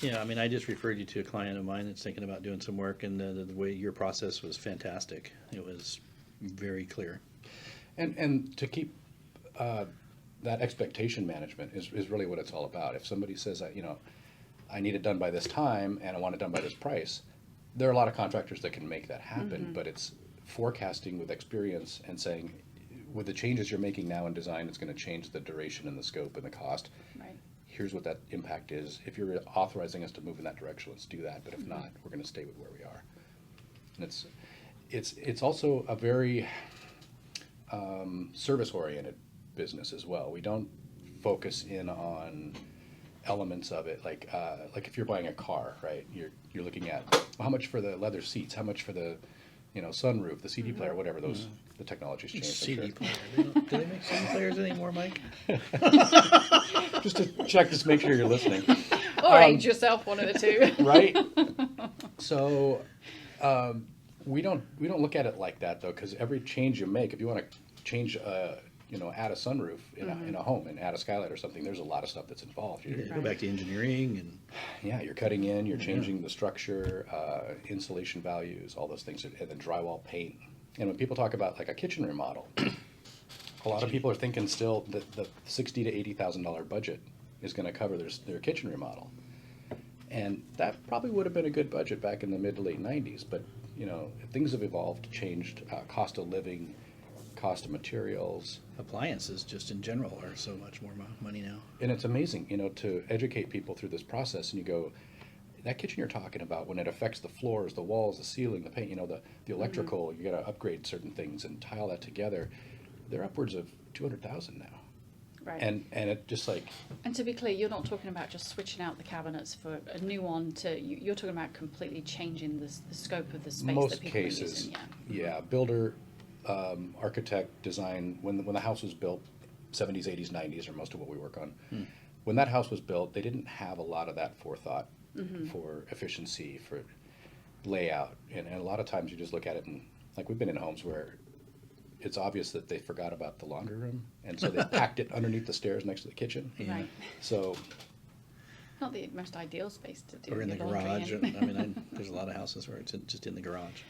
Yeah, I mean, I just referred you to a client of mine that's thinking about doing some work, and the way your process was fantastic. It was very clear. And to keep that expectation management is really what it's all about. If somebody says, I need it done by this time and I want it done by this price, there are a lot of contractors that can make that happen, but it's forecasting with experience and saying, with the changes you're making now in design, it's going to change the duration and the scope and the cost. Right. Here's what that impact is. If you're authorizing us to move in that direction, let's do that. But if not, we're going to stay with where we are. And it's also a very service-oriented business as well. We don't focus in on elements of it, like if you're buying a car, right? You're looking at, well, how much for the leather seats, how much for the sunroof, the CD player, whatever the technology's changed. CD player. Do they make CD players anymore, Mike? Just to check, just make sure you're listening. Or age yourself, one of the two. Right. So we don't look at it like that though, because every change you make, if you want to change add a sunroof in a home and add a skylight or something, there's a lot of stuff that's involved. You go back to engineering and you're cutting in, you're changing the structure, insulation values, all those things, and then drywall paint. And when people talk about like a kitchen remodel, a lot of people are thinking still that the $60,000 to $80,000 budget is going to cover their kitchen remodel, and that probably would have been a good budget back in the mid to late '90s. But things have evolved, changed, cost of living, cost of materials. appliances just in general are so much more money now. And it's amazing, to educate people through this process. And you go, that kitchen you're talking about, when it affects the floors, the walls, the ceiling, the paint, the electrical, you got to upgrade certain things and tie all that together. They're upwards of $200,000 now. Right. And it just like. And to be clear, you're not talking about just switching out the cabinets for a new one you're talking about completely changing the scope of the space Most that people are cases, using. yeah. Builder, architect, design. When the house was built, 70s, 80s, 90s are most of what we work on. When that house was built, they didn't have a lot of that forethought for efficiency, for layout, and a lot of times you just look at it and like we've been in homes where it's obvious that they forgot about the laundry room, and so they packed it underneath the stairs next to the kitchen. Yeah. Right. So. Not the most ideal space to do. Or in the your laundry garage. in. I mean, there's a lot of houses where it's just in the garage.